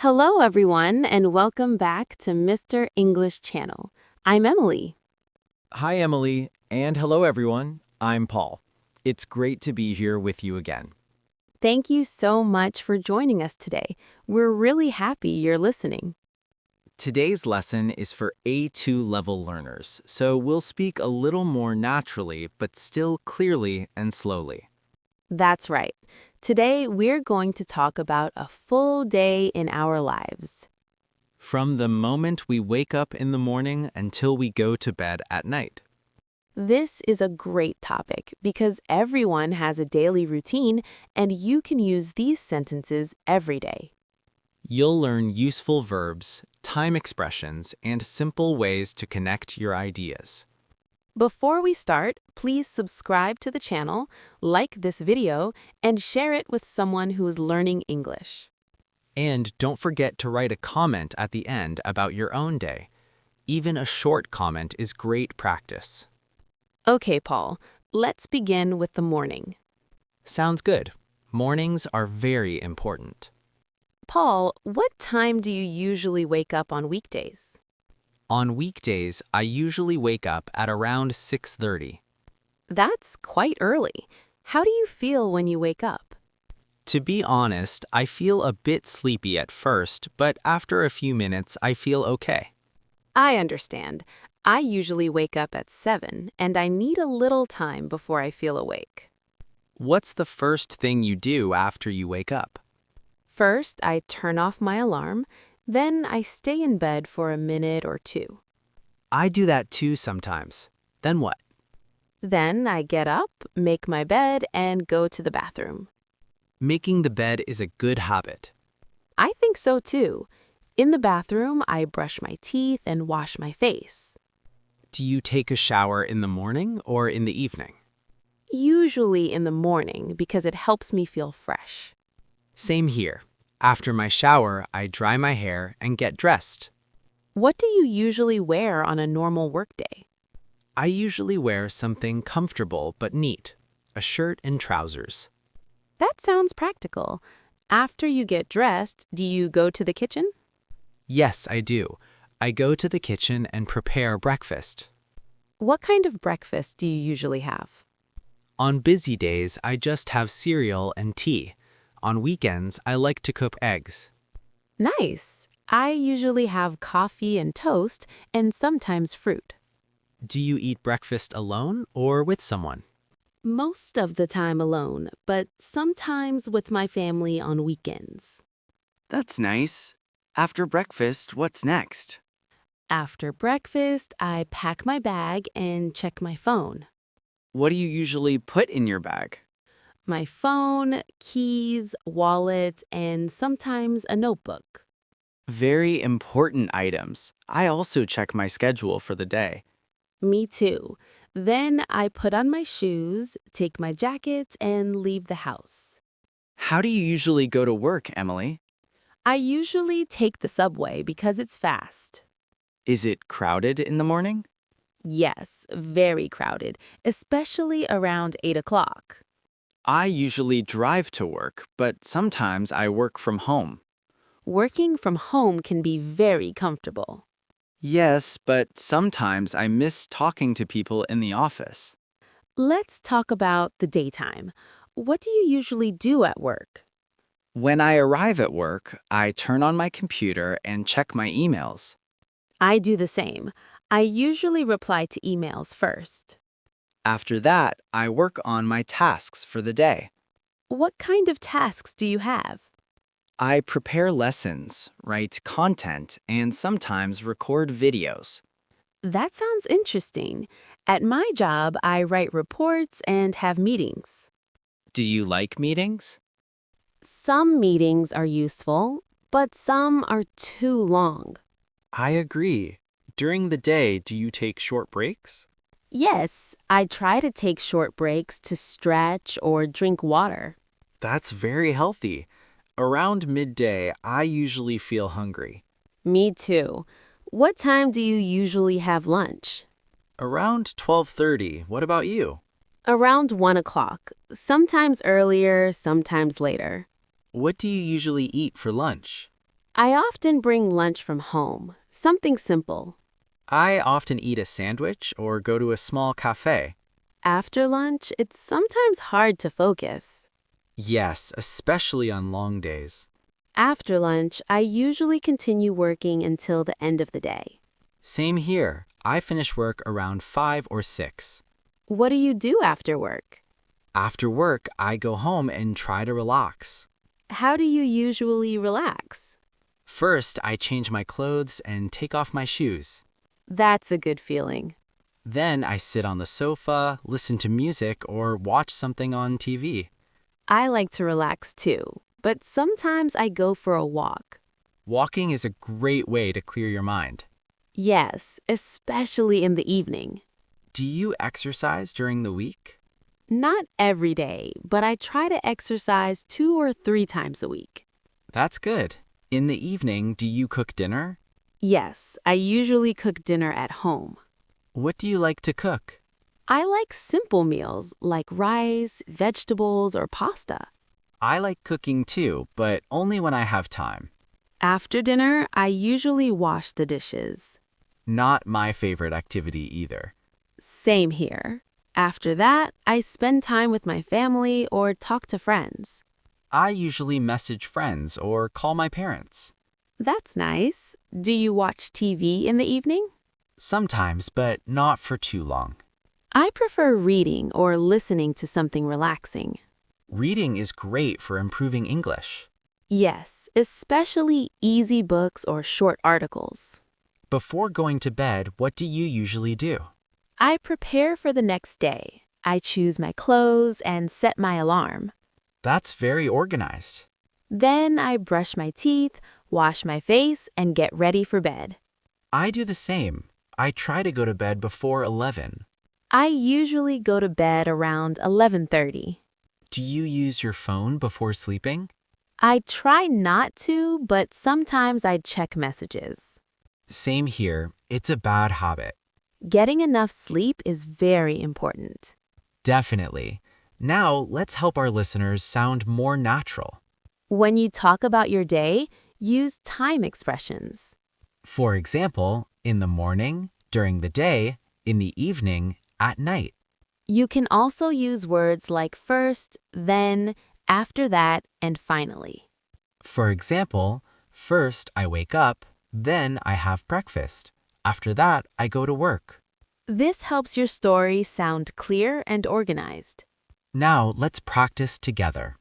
Hello, everyone, and welcome back to Mr. English Channel. I'm Emily. Hi, Emily, and hello, everyone. I'm Paul. It's great to be here with you again. Thank you so much for joining us today. We're really happy you're listening. Today's lesson is for A2 level learners, so we'll speak a little more naturally, but still clearly and slowly. That's right. Today, we're going to talk about a full day in our lives. From the moment we wake up in the morning until we go to bed at night. This is a great topic because everyone has a daily routine, and you can use these sentences every day. You'll learn useful verbs, time expressions, and simple ways to connect your ideas. Before we start, please subscribe to the channel, like this video, and share it with someone who is learning English. And don't forget to write a comment at the end about your own day. Even a short comment is great practice. Okay, Paul, let's begin with the morning. Sounds good. Mornings are very important. Paul, what time do you usually wake up on weekdays? On weekdays, I usually wake up at around 6:30. That's quite early. How do you feel when you wake up? To be honest, I feel a bit sleepy at first, but after a few minutes, I feel okay. I understand. I usually wake up at 7, and I need a little time before I feel awake. What's the first thing you do after you wake up? First, I turn off my alarm, then I stay in bed for a minute or two. I do that too sometimes. Then what? Then I get up, make my bed, and go to the bathroom. Making the bed is a good habit. I think so too. In the bathroom, I brush my teeth and wash my face. Do you take a shower in the morning or in the evening? Usually in the morning because it helps me feel fresh. Same here. After my shower, I dry my hair and get dressed. What do you usually wear on a normal workday? I usually wear something comfortable but neat, a shirt and trousers. That sounds practical. After you get dressed, do you go to the kitchen? Yes, I do. I go to the kitchen and prepare breakfast. What kind of breakfast do you usually have? On busy days, I just have cereal and tea. On weekends, I like to cook eggs. Nice. I usually have coffee and toast and sometimes fruit. Do you eat breakfast alone or with someone? Most of the time alone, but sometimes with my family on weekends. That's nice. After breakfast, what's next? After breakfast, I pack my bag and check my phone. What do you usually put in your bag? My phone, keys, wallet, and sometimes a notebook. Very important items. I also check my schedule for the day. Me too. Then I put on my shoes, take my jacket, and leave the house. How do you usually go to work, Emily? I usually take the subway because it's fast. Is it crowded in the morning? Yes, very crowded, especially around 8 o'clock. I usually drive to work, but sometimes I work from home. Working from home can be very comfortable. Yes, but sometimes I miss talking to people in the office. Let's talk about the daytime. What do you usually do at work? When I arrive at work, I turn on my computer and check my emails. I do the same. I usually reply to emails first. After that, I work on my tasks for the day. What kind of tasks do you have? I prepare lessons, write content, and sometimes record videos. That sounds interesting. At my job, I write reports and have meetings. Do you like meetings? Some meetings are useful, but some are too long. I agree. During the day, do you take short breaks? Yes, I try to take short breaks to stretch or drink water. That's very healthy. Around midday, I usually feel hungry. Me too. What time do you usually have lunch? Around 12:30, what about you? Around 1 o'clock, sometimes earlier, sometimes later. What do you usually eat for lunch? I often bring lunch from home, something simple. I often eat a sandwich or go to a small cafe. After lunch, it's sometimes hard to focus. Yes, especially on long days. After lunch, I usually continue working until the end of the day. Same here. I finish work around 5 or 6. What do you do after work? After work, I go home and try to relax. How do you usually relax? First, I change my clothes and take off my shoes. That's a good feeling. Then I sit on the sofa, listen to music, or watch something on TV. I like to relax too, but sometimes I go for a walk. Walking is a great way to clear your mind. Yes, especially in the evening. Do you exercise during the week? Not every day, but I try to exercise 2 or 3 times a week. That's good. In the evening, do you cook dinner? Yes, I usually cook dinner at home. What do you like to cook? I like simple meals like rice, vegetables, or pasta. I like cooking too, but only when I have time. After dinner, I usually wash the dishes. Not my favorite activity either. Same here. After that, I spend time with my family or talk to friends. I usually message friends or call my parents. That's nice. Do you watch TV in the evening? Sometimes, but not for too long. I prefer reading or listening to something relaxing. Reading is great for improving English. Yes, especially easy books or short articles. Before going to bed, what do you usually do? I prepare for the next day. I choose my clothes and set my alarm. That's very organized. Then I brush my teeth, wash my face, and get ready for bed. I do the same. I try to go to bed before 11. I usually go to bed around 11:30. Do you use your phone before sleeping? I try not to, but sometimes I check messages. Same here. It's a bad habit. Getting enough sleep is very important. Definitely. Now, let's help our listeners sound more natural. When you talk about your day, use time expressions. For example, in the morning, during the day, in the evening, at night. You can also use words like first, then, after that, and finally. For example, first I wake up, then I have breakfast. After that, I go to work. This helps your story sound clear and organized. Now, let's practice together.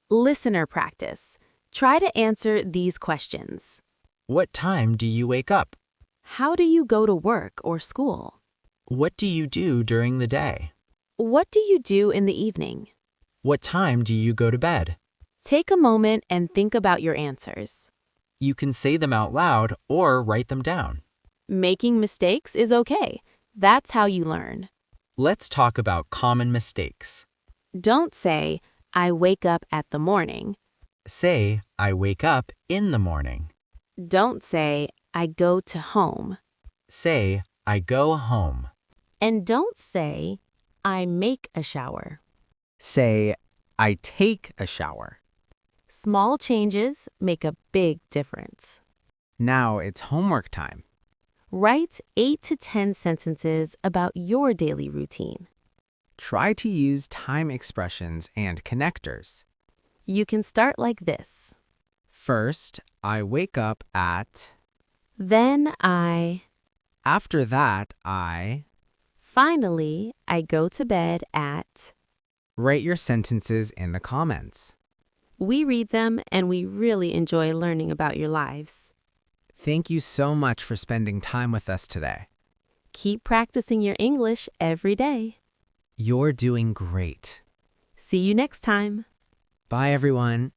Listener practice. Try to answer these questions. What time do you wake up? How do you go to work or school? What do you do during the day? What do you do in the evening? What time do you go to bed? Take a moment and think about your answers. You can say them out loud or write them down. Making mistakes is okay. That's how you learn. Let's talk about common mistakes. Don't say, I wake up at the morning. Say, I wake up in the morning. Don't say, I go to home. Say, I go home. And don't say, I make a shower. Say, I take a shower. Small changes make a big difference. Now it's homework time. Write 8 to 10 sentences about your daily routine. Try to use time expressions and connectors. You can start like this. First, I wake up at. Then I. After that, I. Finally, I go to bed at. Write your sentences in the comments. We read them and we really enjoy learning about your lives. Thank you so much for spending time with us today. Keep practicing your English every day. You're doing great. See you next time. Bye, everyone.